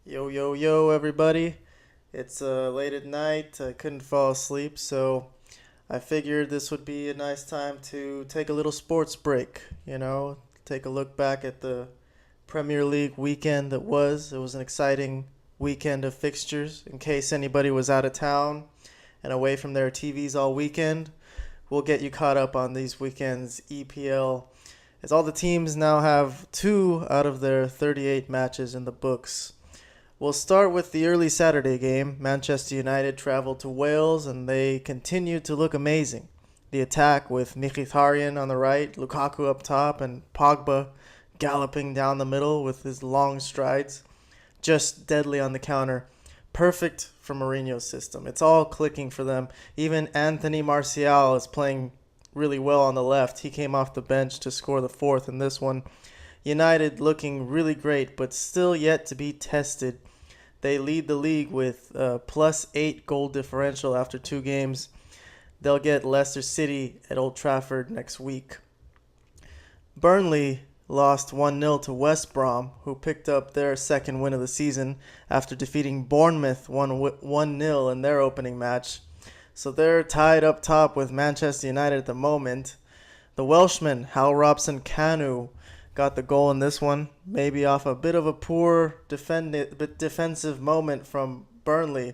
Yo, yo, yo, everybody. It's late at night. I couldn't fall asleep, so I figured this would be a nice time to take a little sports break, take a look back at the Premier League weekend that was. It was an exciting weekend of fixtures. In case anybody was out of town and away from their TVs all weekend, we'll get you caught up on these weekends' EPL, as all the teams now have two out of their 38 matches in the books. We'll start with the early Saturday game. Manchester United traveled to Wales and they continued to look amazing. The attack with Mkhitaryan on the right, Lukaku up top, and Pogba galloping down the middle with his long strides. Just deadly on the counter. Perfect for Mourinho's system. It's all clicking for them. Even Anthony Martial is playing really well on the left. He came off the bench to score the fourth in this one. United looking really great, but still yet to be tested. They lead the league with plus 8 goal differential after 2 games. They'll get Leicester City at Old Trafford next week. Burnley lost 1-0 to West Brom, who picked up their second win of the season after defeating Bournemouth 1-0 in their opening match. So they're tied up top with Manchester United at the moment. The Welshman, Hal Robson-Kanu, got the goal in this one, maybe off a bit of a poor defensive moment from Burnley.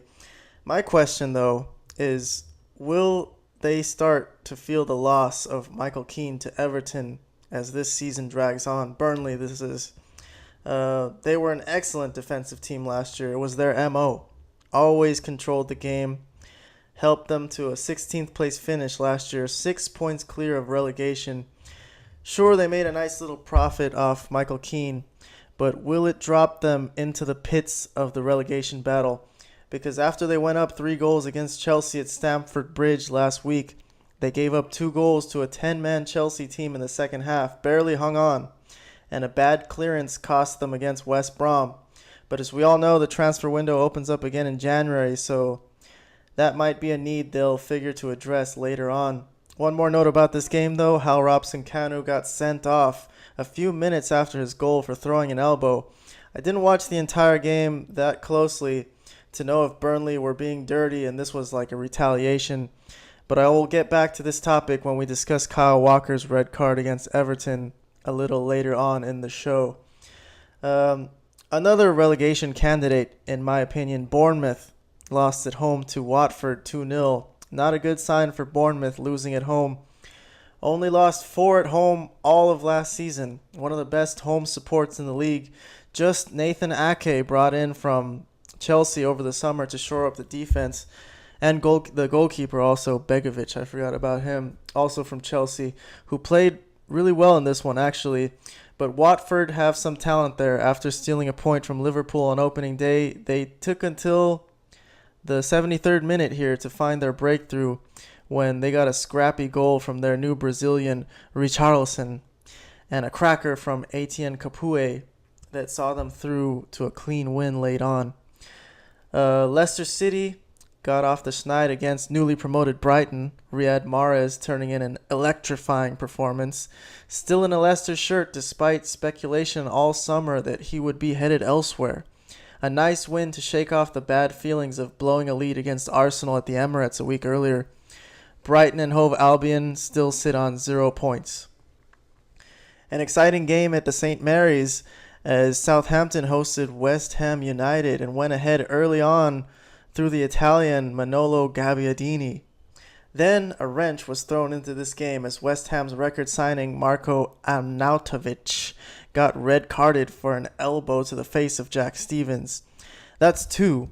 My question, though, is will they start to feel the loss of Michael Keane to Everton as this season drags on? Burnley, they were an excellent defensive team last year. It was their MO. Always controlled the game. Helped them to a 16th place finish last year, 6 points clear of relegation. Sure, they made a nice little profit off Michael Keane, but will it drop them into the pits of the relegation battle? Because after they went up 3 goals against Chelsea at Stamford Bridge last week, they gave up 2 goals to a 10-man Chelsea team in the second half, barely hung on, and a bad clearance cost them against West Brom. But as we all know, the transfer window opens up again in January, so that might be a need they'll figure to address later on. One more note about this game, though. Hal Robson-Kanu got sent off a few minutes after his goal for throwing an elbow. I didn't watch the entire game that closely to know if Burnley were being dirty and this was like a retaliation, but I will get back to this topic when we discuss Kyle Walker's red card against Everton a little later on in the show. Another relegation candidate, in my opinion, Bournemouth, lost at home to Watford 2-0. Not a good sign for Bournemouth losing at home. Only lost 4 at home all of last season. One of the best home supports in the league. Just Nathan Ake brought in from Chelsea over the summer to shore up the defense. And the goalkeeper also, Begovic, I forgot about him, also from Chelsea, who played really well in this one actually. But Watford have some talent there. After stealing a point from Liverpool on opening day, they took until the 73rd minute here to find their breakthrough when they got a scrappy goal from their new Brazilian Richarlison and a cracker from Etienne Capoue that saw them through to a clean win late on. Leicester City got off the schneid against newly promoted Brighton, Riyad Mahrez turning in an electrifying performance. Still in a Leicester shirt despite speculation all summer that he would be headed elsewhere. A nice win to shake off the bad feelings of blowing a lead against Arsenal at the Emirates a week earlier. Brighton and Hove Albion still sit on 0 points. An exciting game at the St. Mary's as Southampton hosted West Ham United and went ahead early on through the Italian Manolo Gabbiadini. Then a wrench was thrown into this game as West Ham's record signing Marko Arnautovic got red carded for an elbow to the face of Jack Stevens. That's 2,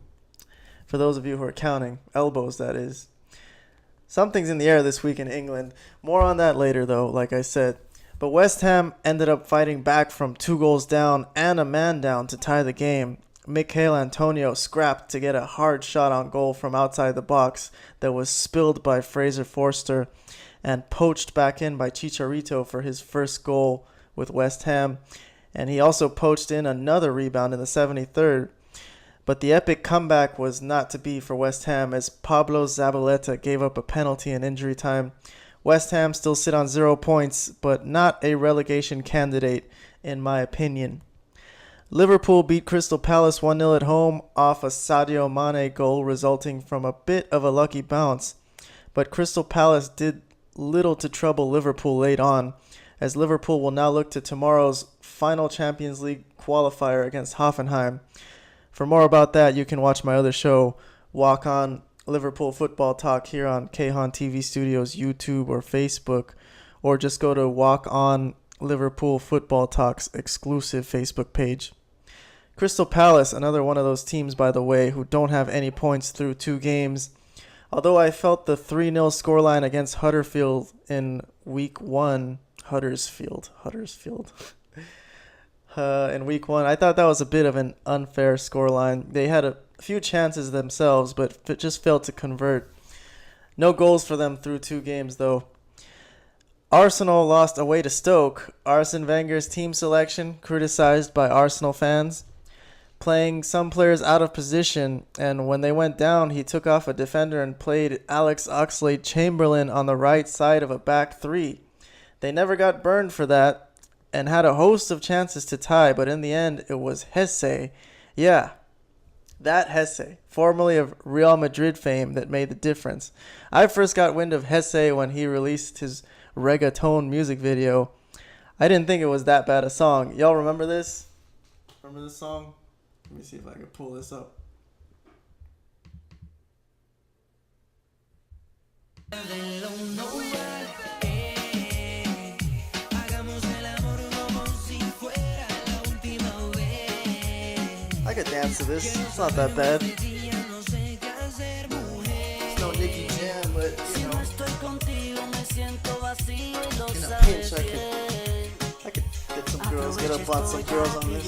for those of you who are counting. Elbows, that is. Something's in the air this week in England. More on that later, though, like I said. But West Ham ended up fighting back from 2 goals down and a man down to tie the game. Mikel Antonio scrapped to get a hard shot on goal from outside the box that was spilled by Fraser Forster and poached back in by Chicharito for his first goal with West Ham, and he also poached in another rebound in the 73rd. But the epic comeback was not to be for West Ham as Pablo Zabaleta gave up a penalty in injury time. West Ham still sit on 0 points, but not a relegation candidate in my opinion. Liverpool beat Crystal Palace 1-0 at home off a Sadio Mane goal resulting from a bit of a lucky bounce. But Crystal Palace did little to trouble Liverpool late on, as Liverpool will now look to tomorrow's final Champions League qualifier against Hoffenheim. For more about that, you can watch my other show, Walk On Liverpool Football Talk, here on Kahan TV Studios YouTube or Facebook, or just go to Walk On Liverpool Football Talk's exclusive Facebook page. Crystal Palace, another one of those teams, by the way, who don't have any points through 2 games. Although I felt the 3-0 scoreline against Huddersfield in week 1, Huddersfield. In week 1, I thought that was a bit of an unfair scoreline. They had a few chances themselves, but just failed to convert. No goals for them through 2 games, though. Arsenal lost away to Stoke. Arsene Wenger's team selection criticized by Arsenal fans, playing some players out of position, and when they went down, he took off a defender and played Alex Oxlade-Chamberlain on the right side of a back 3. They never got burned for that and had a host of chances to tie, but in the end, it was Hesse. Yeah, that Hesse, formerly of Real Madrid fame, that made the difference. I first got wind of Hesse when he released his reggaeton music video. I didn't think it was that bad a song. Y'all remember this? Remember this song? Let me see if I can pull this up. I could dance to this. It's not that bad. It's no Nicky Jam, but you know, in a pinch, I could get some girls, get up on some girls on this.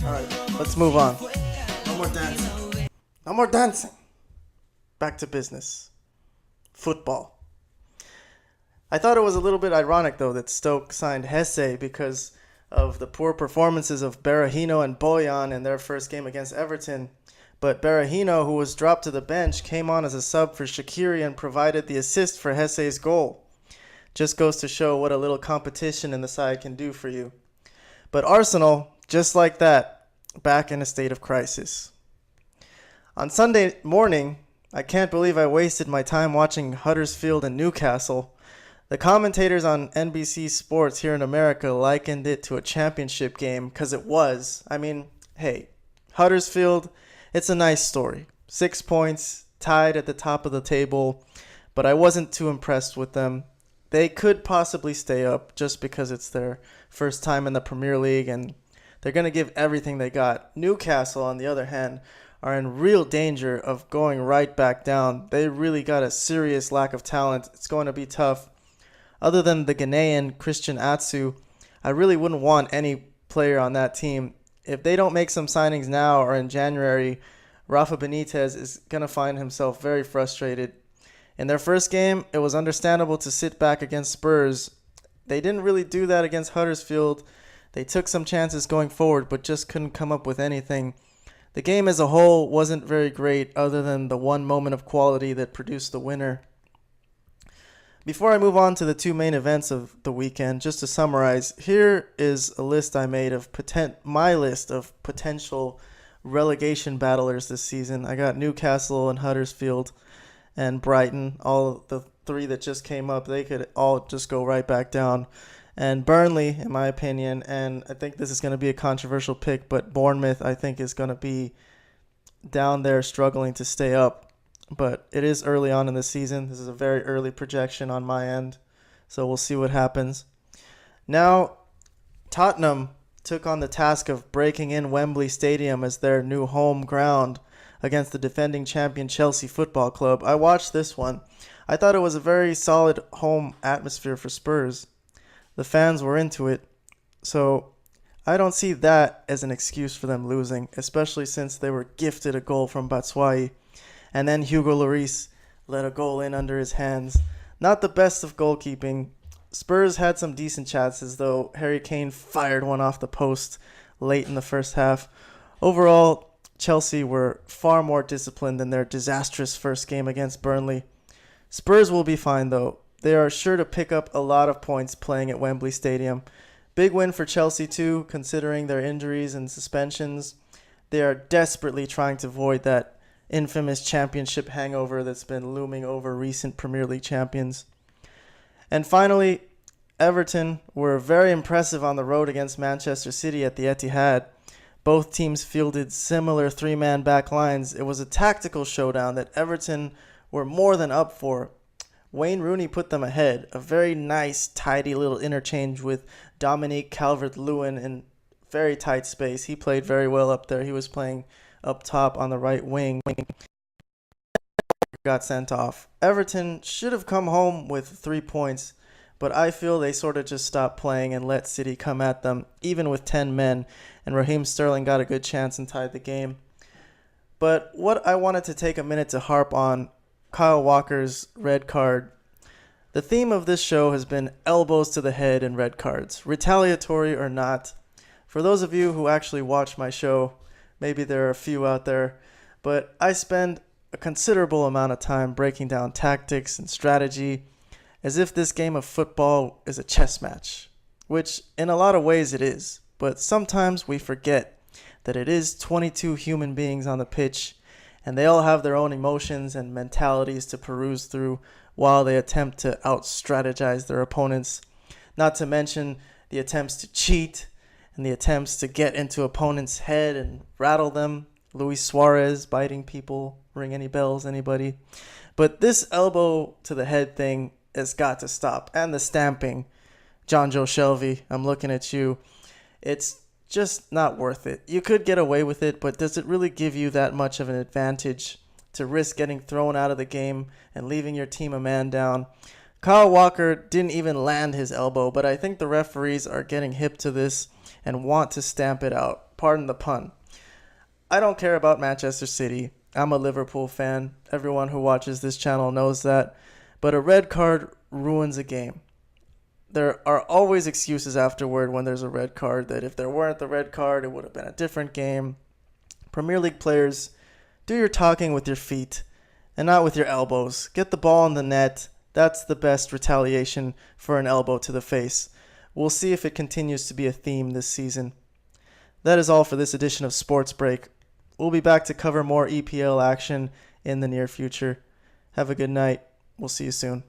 Alright, let's move on. No more dancing. No more dancing. Back to business. Football. I thought it was a little bit ironic, though, that Stoke signed Hesse because of the poor performances of Berahino and Boyan in their first game against Everton. But Berahino, who was dropped to the bench, came on as a sub for Shaqiri and provided the assist for Hesse's goal. Just goes to show what a little competition in the side can do for you. But Arsenal, just like that, back in a state of crisis. On Sunday morning, I can't believe I wasted my time watching Huddersfield and Newcastle. The commentators on NBC Sports here in America likened it to a championship game because it was. I mean, hey, Huddersfield, it's a nice story. 6 points, tied at the top of the table, but I wasn't too impressed with them. They could possibly stay up just because it's their first time in the Premier League and they're going to give everything they got. Newcastle, on the other hand, are in real danger of going right back down. They really got a serious lack of talent. It's going to be tough. Other than the Ghanaian Christian Atsu, I really wouldn't want any player on that team. If they don't make some signings now or in January, Rafa Benitez is going to find himself very frustrated. In their first game, it was understandable to sit back against Spurs. They didn't really do that against Huddersfield. They took some chances going forward, but just couldn't come up with anything. The game as a whole wasn't very great other than the one moment of quality that produced the winner. Before I move on to the 2 main events of the weekend, just to summarize, here is a list I made of my list of potential relegation battlers this season. I got Newcastle and Huddersfield and Brighton, all the 3 that just came up. They could all just go right back down. And Burnley, in my opinion, and I think this is going to be a controversial pick, but Bournemouth, I think, is going to be down there struggling to stay up. But it is early on in the season. This is a very early projection on my end, so we'll see what happens. Now, Tottenham took on the task of breaking in Wembley Stadium as their new home ground against the defending champion Chelsea Football Club. I watched this one. I thought it was a very solid home atmosphere for Spurs. The fans were into it, so I don't see that as an excuse for them losing, especially since they were gifted a goal from Batshuayi. And then Hugo Lloris let a goal in under his hands. Not the best of goalkeeping. Spurs had some decent chances, though Harry Kane fired one off the post late in the first half. Overall, Chelsea were far more disciplined than their disastrous first game against Burnley. Spurs will be fine, though. They are sure to pick up a lot of points playing at Wembley Stadium. Big win for Chelsea too, considering their injuries and suspensions. They are desperately trying to avoid that infamous championship hangover that's been looming over recent Premier League champions. And finally, Everton were very impressive on the road against Manchester City at the Etihad. Both teams fielded similar three-man back lines. It was a tactical showdown that Everton were more than up for. Wayne Rooney put them ahead. A very nice, tidy little interchange with Dominique Calvert-Lewin in very tight space. He played very well up there. He was playing up top on the right wing. Got sent off. Everton should have come home with 3 points, but I feel they sort of just stopped playing and let City come at them, even with 10 men, and Raheem Sterling got a good chance and tied the game. But what I wanted to take a minute to harp on, Kyle Walker's red card. The theme of this show has been elbows to the head and red cards, retaliatory or not. For those of you who actually watch my show, maybe there are a few out there, but I spend a considerable amount of time breaking down tactics and strategy as if this game of football is a chess match, which in a lot of ways it is, but sometimes we forget that it is 22 human beings on the pitch and they all have their own emotions and mentalities to peruse through while they attempt to out-strategize their opponents, not to mention the attempts to cheat and the attempts to get into opponents' head and rattle them. Luis Suarez biting people, ring any bells, anybody? But this elbow to the head thing has got to stop. And the stamping. John Joe Shelby, I'm looking at you. It's just not worth it. You could get away with it, but does it really give you that much of an advantage to risk getting thrown out of the game and leaving your team a man down? Kyle Walker didn't even land his elbow, but I think the referees are getting hip to this and want to stamp it out. Pardon the pun. I don't care about Manchester City. I'm a Liverpool fan. Everyone who watches this channel knows that. But a red card ruins a game. There are always excuses afterward when there's a red card that if there weren't the red card, it would have been a different game. Premier League players, do your talking with your feet and not with your elbows. Get the ball in the net. That's the best retaliation for an elbow to the face. We'll see if it continues to be a theme this season. That is all for this edition of Sports Break. We'll be back to cover more EPL action in the near future. Have a good night. We'll see you soon.